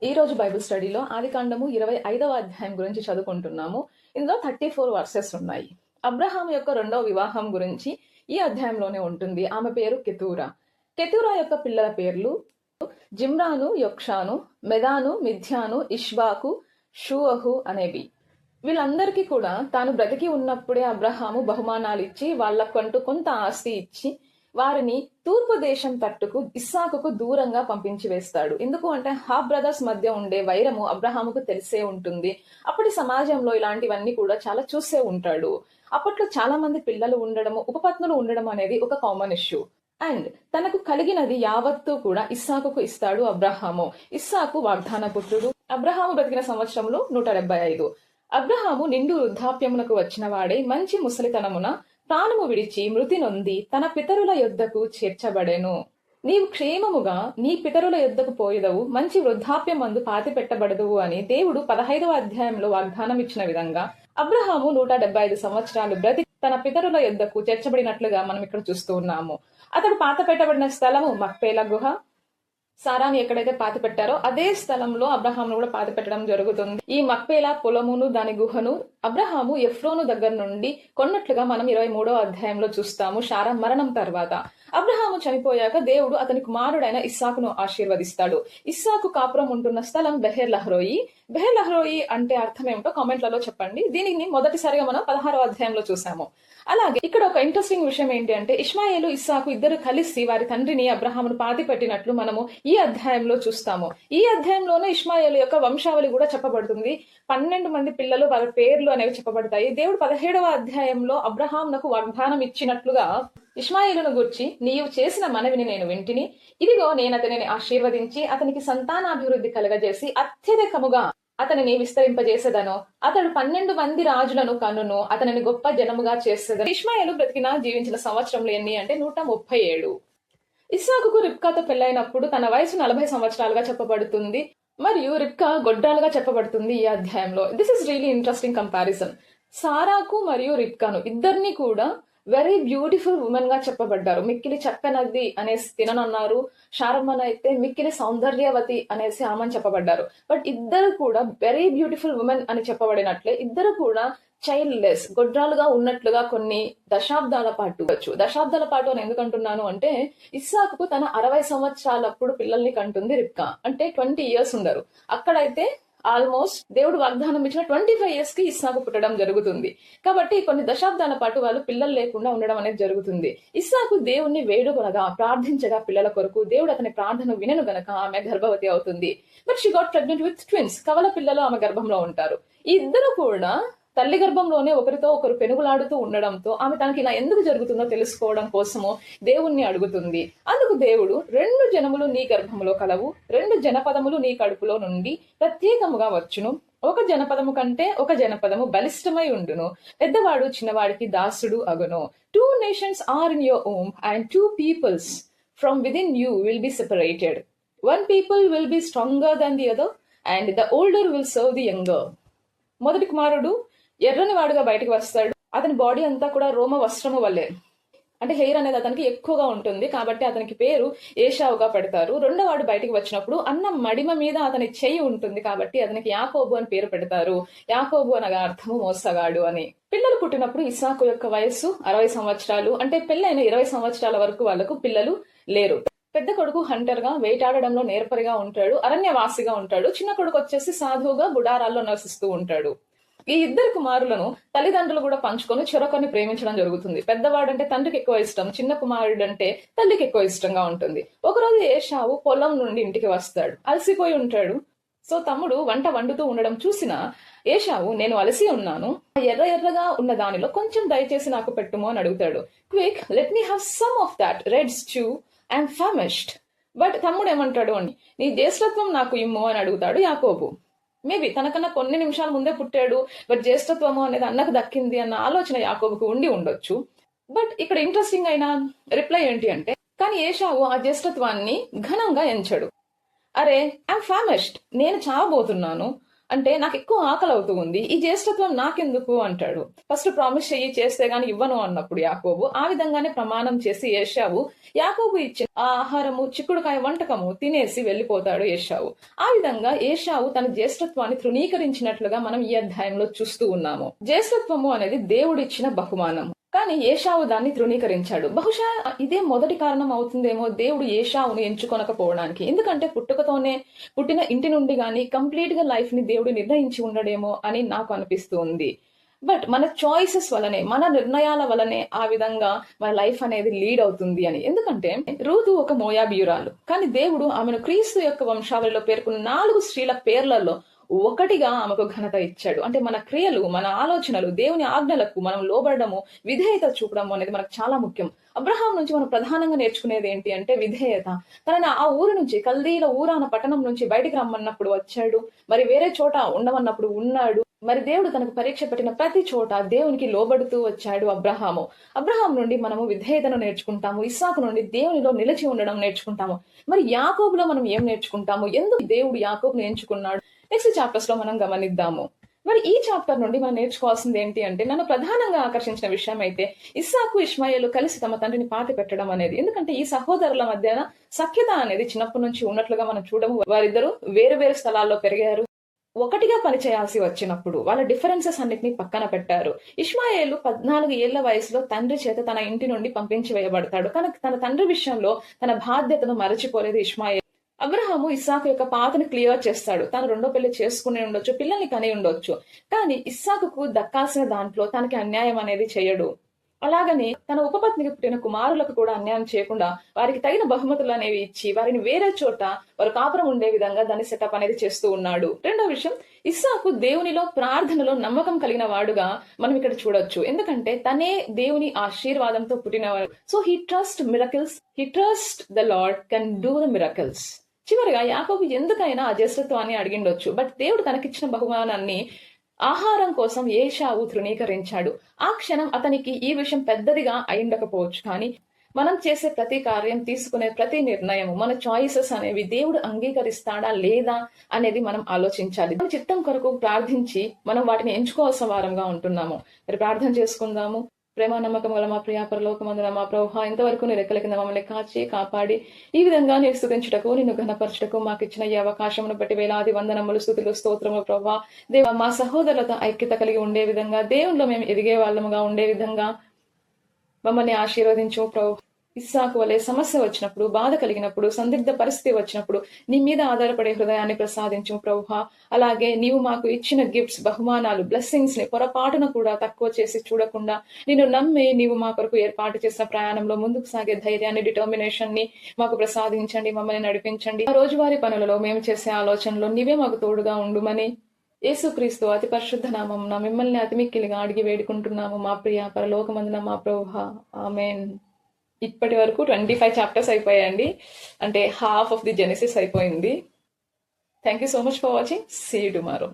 ఈ రోజు బైబిల్ స్టడీలో ఆదికాండము 25వ అధ్యాయం గురించి చదువుకుంటున్నాము. ఇందులో 34 వర్సెస్ ఉన్నాయి. అబ్రహాం యొక్క రెండవ వివాహం గురించి ఈ అధ్యాయంలోనే ఉంటుంది. ఆమె పేరు కెతూరా. కెతూరా యొక్క పిల్లల పేర్లు జిమ్రాను, యొక్షాను, మెదాను, మిథ్యాను, ఇష్బాకు, షూఅహు అనేవి. వీళ్ళందరికీ కూడా తాను బ్రతికి ఉన్నప్పుడే అబ్రహాము బహుమానాలు ఇచ్చి వాళ్ళకంటూ కొంత ఆస్తి ఇచ్చి వారిని తూర్పు దేశం తట్టుకు ఇస్సాకుకు దూరంగా పంపించి వేస్తాడు. ఎందుకు అంటే హాఫ్ బ్రదర్స్ మధ్య ఉండే వైరము అబ్రహాముకు తెలిసే ఉంటుంది. అప్పటి సమాజంలో ఇలాంటివన్నీ కూడా చాలా చూసే ఉంటాడు. అప్పట్లో చాలా మంది పిల్లలు ఉండడము, ఉపపత్నులు ఉండడం అనేది ఒక కామన్ ఇష్యూ. అండ్ తనకు కలిగినది యావత్తు కూడా ఇస్సాకుకు ఇస్తాడు అబ్రహాము. ఇస్సాకు వాగ్దాన పుత్రుడు. అబ్రహాము బ్రతికిన సంవత్సరంలో 175. అబ్రహాము నిండు వృద్ధాప్యమునకు వచ్చిన వాడే మంచి ముసలితనమున ప్రాణము విడిచి మృతి నొంది తన పితరుల యొద్దకు చేర్చబడెను. నీవు క్షేమముగా నీ పితరుల యొద్దకు పోయేదవు, మంచి వృద్ధాప్యమందు పాతి పెట్టబడదువు అని దేవుడు 15వ అధ్యాయంలో వాగ్దానం ఇచ్చిన విధంగా అబ్రహాము 175 సంవత్సరాలు బ్రతి తన పితరుల యొద్దకు చేర్చబడినట్లుగా మనం ఇక్కడ చూస్తూ ఉన్నాము. అతడు పాత పెట్టబడిన స్థలము మక్పేలా గుహ. సారాని ఎక్కడైతే పాతి పెట్టారో అదే స్థలంలో అబ్రహామును కూడా పాతి పెట్టడం జరుగుతుంది. ఈ మక్పేలా పొలమును దాని గుహను అబ్రహాము ఎఫ్రోను దగ్గర నుండి కొన్నట్లుగా మనం 23వ అధ్యాయంలో చూస్తాము. శారా మరణం తర్వాత అబ్రహాము చనిపోయాక దేవుడు అతని కుమారుడైన ఇస్సాకును ఆశీర్వదిస్తాడు. ఇస్సాకు కాపురం ఉంటున్న స్థలం బెహెర్ లహ్రోయి. బెహెర్ లహ్రోయి అంటే అర్థం ఏమిటో కామెంట్లలో చెప్పండి. దీనిని మొదటిసారిగా మనం 16వ అధ్యాయంలో చూసాము. అలాగే ఇక్కడ ఒక ఇంట్రెస్టింగ్ విషయం ఏంటి అంటే ఇష్మాయేలు, ఇస్సాకు ఇద్దరు కలిసి వారి తండ్రిని అబ్రహామును పాతి పెట్టినట్లు మనము ఈ అధ్యాయంలో చూస్తాము. ఈ అధ్యాయంలోనే ఇష్మాయేలు యొక్క వంశావళి కూడా చెప్పబడుతుంది. 12 మంది పిల్లలు, వాళ్ళ పేర్లు అనేవి చెప్పబడతాయి. దేవుడు 17వ అధ్యాయంలో అబ్రహామునకు వాగ్దానం ఇచ్చినట్లుగా ఇష్మాయేలును గూర్చి, నీవు చేసిన మనవిని నేను వింటిని, ఇదిగో నేను అతనిని ఆశీర్వదించి అతనికి సంతానాభివృద్ధి కలగజేసి అత్యధికముగా అతనిని విస్తరింపజేసేదను. అతడు 12 మంది రాజులను కనును, అతనిని గొప్ప జనముగా చేసేదను. ఇష్మాయేలు జీవించిన సంవత్సరంలో ఎన్ని అంటే 137. ఇస్సాకుకు రిబ్కాతో పెళ్లైనప్పుడు తన వయసు 40 సంవత్సరాలుగా చెప్పబడుతుంది మరియు రిబ్కా గొడ్రాలుగా చెప్పబడుతుంది ఈ అధ్యాయంలో. This is really interesting comparison. సారాకు మరియు రిబ్కాను ఇద్దరిని కూడా వెరీ బ్యూటిఫుల్ ఉమెన్ గా చెప్పబడ్డారు. మిక్కిలి చక్కనది అనేసి తిననన్నారు. శారమ్మన్ అయితే మిక్కిలి సౌందర్యవతి అనేసి ఆమెను చెప్పబడ్డారు. బట్ ఇద్దరు కూడా వెరీ బ్యూటిఫుల్ ఉమెన్ అని చెప్పబడినట్లే ఇద్దరు కూడా చైల్డ్ లెస్, గొడ్రాలుగా ఉన్నట్లుగా కొన్ని దశాబ్దాల పాటు అని ఎందుకంటున్నాను అంటే ఇస్సాకుకు తన 60 సంవత్సరాలప్పుడు పిల్లల్ని కంటుంది రిబ్కా. అంటే 20 years ఉండరు. అక్కడైతే ఆల్మోస్ట్ దేవుడు వాగ్దానం ఇచ్చిన 25 years కి ఇస్సాకు పుట్టడం జరుగుతుంది. కాబట్టి కొన్ని దశాబ్దాల పాటు వాళ్ళు పిల్లలు లేకుండా ఉండడం అనేది జరుగుతుంది. ఇస్సాకు దేవుణ్ణి వేడుకొనగా, ప్రార్థించగా పిల్లల కొరకు దేవుడు అతని ప్రార్థన వినను గనక ఆమె గర్భవతి అవుతుంది. But she got pregnant with twins. కవల పిల్లలు ఆమె గర్భంలో ఉంటారు. ఈ ఇద్దరు కూడా తల్లి గర్భంలోనే ఒకరితో ఒకరు పెనుగులాడుతూ ఉండడంతో ఆమె తనకి ఇలా ఎందుకు జరుగుతుందో తెలుసుకోవడం కోసము దేవుణ్ణి అడుగుతుంది. అందుకు దేవుడు 2 జనములు నీ గర్భములో కలవు, 2 జనపదములు నీ కడుపులో నుండి ప్రత్యేకముగా వచ్చును. ఒక జనపదము కంటే ఒక జనపదము బలిష్టమై ఉండును. పెద్దవాడు చిన్నవాడికి దాసుడు అగును. 2 nations are in your womb and 2 peoples from within you will be separated. 1 people will be stronger than the other and the older will serve the younger. మొదటి కుమారుడు ఎర్రని వాడుగా బయటకు వస్తాడు. అతని బాడీ అంతా కూడా రోమ వస్త్రము వల్లే, అంటే హెయిర్ అనేది అతనికి ఎక్కువగా ఉంటుంది కాబట్టి అతనికి పేరు ఏషావుగా పెడతారు. రెండోవాడు బయటికి వచ్చినప్పుడు అన్న మడిమ మీద అతని చెయ్యి ఉంటుంది కాబట్టి అతనికి యాకోబు అని పేరు పెడతారు. యాకోబు అనగా అర్థము మోసగాడు అని. పిల్లలు పుట్టినప్పుడు ఇస్సాకు యొక్క వయస్సు 60 సంవత్సరాలు. అంటే పెళ్ళైన 20 సంవత్సరాల వరకు వాళ్లకు పిల్లలు లేరు. పెద్ద కొడుకు హంటర్ గా, వేటాడడంలో నేర్పరిగా ఉంటాడు, అరణ్యవాసిగా ఉంటాడు. చిన్న కొడుకు వచ్చేసి సాధువుగా గుడారాల్లో నివసిస్తూ ఉంటాడు. ఈ ఇద్దరు కుమారులను తల్లిదండ్రులు కూడా పంచుకొని చెరొకరిని ప్రేమించడం జరుగుతుంది. పెద్దవాడంటే తండ్రికి ఎక్కువ ఇష్టం, చిన్న కుమారుడంటే తల్లికి ఎక్కువ ఇష్టంగా ఉంటుంది. ఒకరోజు ఏషావు పొలం నుండి ఇంటికి వస్తాడు. అలసిపోయి ఉంటాడు. సో తమ్ముడు వంట వండుతూ ఉండడం చూసిన ఏషావు, నేను అలసి ఉన్నాను, ఎర్రగా ఉన్న దానిలో కొంచెం దయచేసి నాకు పెట్టుము అని అడుగుతాడు. Quick, let me have some of that red stew, I'm famished. But తమ్ముడు ఏమంటాడు అని, నీ జ్యేష్ఠత్వం నాకు ఇమ్ము అని అడుగుతాడు యాకోబు. మేబీ తనకన్నా కొన్ని నిమిషాల ముందే పుట్టాడు, బట్ జ్యేష్ఠత్వము అనేది అన్నకు దక్కింది అన్న ఆలోచన యాకోబుకు ఉండి ఉండొచ్చు. బట్ ఇక్కడ ఇంట్రెస్టింగ్ అయిన రిప్లై ఏంటి అంటే, కానీ ఏషావు ఆ జ్యేష్ఠత్వాన్ని ఘనంగా ఎంచడు. అరే, ఐఎమ్ ఫామిష్డ్, నేను చావబోతున్నాను, అంటే నాకు ఎక్కువ ఆకలి అవుతూ ఉంది, ఈ జ్యేష్ఠత్వం నాకెందుకు అంటాడు. ఫస్ట్ ప్రామిస్ చెయ్యి, చేస్తే గాని ఇవ్వను అన్నప్పుడు యాకోబు ఆ విధంగానే ప్రమాణం చేసి ఏశావు యాకోబు ఇచ్చిన ఆ ఆహారము చిక్కుడుకాయ వంటకము తినేసి వెళ్ళిపోతాడు ఏశావు. ఆ విధంగా ఏశావు తన జ్యేష్ఠత్వాన్ని తృణీకరించినట్లుగా మనం ఈ అధ్యాయంలో చూస్తూ ఉన్నాము. జ్యేష్ఠత్వము అనేది దేవుడిచ్చిన బహుమానము, కానీ ఏశావు దాన్ని తృణీకరించాడు. బహుశా ఇదే మొదటి కారణం అవుతుందేమో దేవుడు ఏశావును ఎంచుకొనకపోవడానికి. ఎందుకంటే పుట్టుకతోనే పుట్టిన ఇంటి నుండి గాని కంప్లీట్ గా లైఫ్ ని దేవుడు నిర్ణయించి ఉండడేమో అని నాకు అనిపిస్తూ ఉంది. బట్ మన చాయిసెస్ వలనే, మన నిర్ణయాల వలనే ఆ విధంగా మన లైఫ్ అనేది లీడ్ అవుతుంది అని. ఎందుకంటే రూతు ఒక మోయాబీయురాలు, కానీ దేవుడు ఆమెను క్రీస్తు యొక్క వంశావళిలో పేర్కొన్న 4 స్త్రీల పేర్లలో ఒకటిగా ఆమెకు ఘనత ఇచ్చాడు. అంటే మన క్రియలు, మన ఆలోచనలు, దేవుని ఆజ్ఞలకు మనం లోబడము, విధేయత చూపడం అనేది మనకు చాలా ముఖ్యం. అబ్రహాం నుంచి మనం ప్రధానంగా నేర్చుకునేది ఏంటి అంటే విధేయత. తనని ఆ ఊరు నుంచి, కల్దీల ఊరాన పట్టణం నుంచి బయటికి రమ్మన్నప్పుడు వచ్చాడు, మరి వేరే చోట ఉండమన్నప్పుడు ఉన్నాడు. మరి దేవుడు తనకు పరీక్ష పెట్టిన ప్రతి చోట దేవునికి లోబడుతూ వచ్చాడు అబ్రహాము. అబ్రహాం నుండి మనము విధేయతను నేర్చుకుంటాము, ఇస్సాకు నుండి దేవునిలో నిలిచి ఉండడం నేర్చుకుంటాము. మరి యాకోబులో మనం ఏం నేర్చుకుంటాము, ఎందుకు దేవుడు యాకోబును ఎంచుకున్నాడు, నెక్స్ట్ చాప్టర్స్ లో మనం గమనిద్దాము. మరి ఈ చాప్టర్ నుండి మనం నేర్చుకోవాల్సింది ఏంటి అంటే, నన్ను ప్రధానంగా ఆకర్షించిన విషయం అయితే ఇస్సాకు ఇష్మాయేలు కలిసి తమ తండ్రిని పాతి పెట్టడం అనేది. ఎందుకంటే ఈ సహోదరుల మధ్య సఖ్యత అనేది చిన్నప్పటి నుంచి ఉన్నట్లుగా మనం చూడము. వారిద్దరూ వేరు వేరు స్థలాల్లో పెరిగారు, ఒకటిగా పనిచేయాల్సి వచ్చినప్పుడు వాళ్ళ డిఫరెన్సెస్ అన్నిటిని పక్కన పెట్టారు. ఇష్మాయేలు 14 ఏళ్ల వయసులో తండ్రి చేత తన ఇంటి నుండి పంపించి వేయబడతాడు, కానీ తన తండ్రి విషయంలో తన బాధ్యతను మరచిపోలేదు ఇష్మాయేలు. అబ్రహాము ఇస్సాకు యొక్క పాతని క్లియర్ చేస్తాడు. తను రెండో పెళ్లి చేసుకుని ఉండొచ్చు, పిల్లల్ని కని ఉండొచ్చు, కానీ ఇస్సాకుకు దక్కాల్సిన దాంట్లో తనకి అన్యాయం అనేది చేయడు. అలాగని తన ఉపపత్నికి పుట్టిన కుమారులకు కూడా అన్యాయం చేయకుండా వారికి తగిన బహుమతులు అనేవి ఇచ్చి వారిని వేరే చోట వారు కాపురం ఉండే విధంగా దాన్ని సెటప్ అనేది చేస్తూ ఉన్నాడు. రెండో విషయం, ఇస్సాకు దేవునిలో ప్రార్థనలో నమ్మకం కలిగిన వాడుగా మనం ఇక్కడ చూడొచ్చు. ఎందుకంటే తనే దేవుని ఆశీర్వాదంతో పుట్టినవాడు. So he trust miracles, he trust the lord can do the miracles. చివరిగా యాకోబు ఎందుకైనా ఆ జ్యేష్ఠత్వాన్ని అడిగిండొచ్చు, బట్ దేవుడు తనకిచ్చిన బహుమానాన్ని ఆహారం కోసం ఏశావు తృణీకరించాడు. ఆ క్షణం అతనికి ఈ విషయం పెద్దదిగా అయిండకపోవచ్చు, కానీ మనం చేసే ప్రతి కార్యం, తీసుకునే ప్రతి నిర్ణయం, మన చాయిసెస్ అనేవి దేవుడు అంగీకరిస్తాడా లేదా అనేది మనం ఆలోచించాలి. మన చిత్తం కొరకు ప్రార్థించి మనం వాటిని ఎంచుకోవాల్సిన వారంగా ఉంటున్నాము. మరి ప్రార్థన చేసుకుందాము. ప్రేమ నమ్మకం గల మా ప్రియ పరలోకమందున మా ప్రభువా, ఇంతవరకు నీ రెక్కల కింద మమ్మల్ని కాచి కాపాడి ఈ విధంగా నీ స్తుతించుటకు, నిన్ను ఘనపరచుటకు మాకు ఇచ్చిన ఈ అవకాశమును బట్టి వేలాది వందనములు, స్తుతులు, స్తోత్రము ప్రభువా. దేవా, మా సహోదరులతో ఐక్యత కలిగి ఉండే విధంగా, దేవునిలో మేము ఎదిగే వాళ్ళముగా ఉండే విధంగా మమ్మల్ని ఆశీర్వదించు ప్రభు. ఇస్సాకు వలె సమస్య వచ్చినప్పుడు, బాధ కలిగినప్పుడు, సందిగ్ధ పరిస్థితి వచ్చినప్పుడు నీ మీద ఆధారపడే హృదయాన్ని ప్రసాదించు ప్రభువా. అలాగే నీవు మాకు ఇచ్చిన గిఫ్ట్స్, బహుమానాలు, బ్లెస్సింగ్స్ ని పొరపాటున కూడా తక్కువ చేసి చూడకుండా నిన్ను నమ్మి నీవు మా కొరకు ఏర్పాటు చేసిన ప్రయాణంలో ముందుకు సాగే ధైర్యాన్ని, డిటర్మినేషన్ ని మాకు ప్రసాదించండి, మమ్మల్ని నడిపించండి. ఆ రోజువారీ పనులలో మేము చేసే ఆలోచనలో నీవే మాకు తోడుగా ఉండుమని యేసుక్రీస్తు అతి పరిశుద్ధ నామమున మిమ్మల్ని అతి మిక్కిలిగా అడిగి వేడుకుంటున్నాము మా ప్రియ పరలోకమందున మా ప్రభువా. ఆమేన్. ఇప్పటి వరకు 25 చాప్టర్స్ అయిపోయాయండి, అంటే హాఫ్ ఆఫ్ ది జెనసిస్ అయిపోయింది. Thank you so much for watching. See you tomorrow.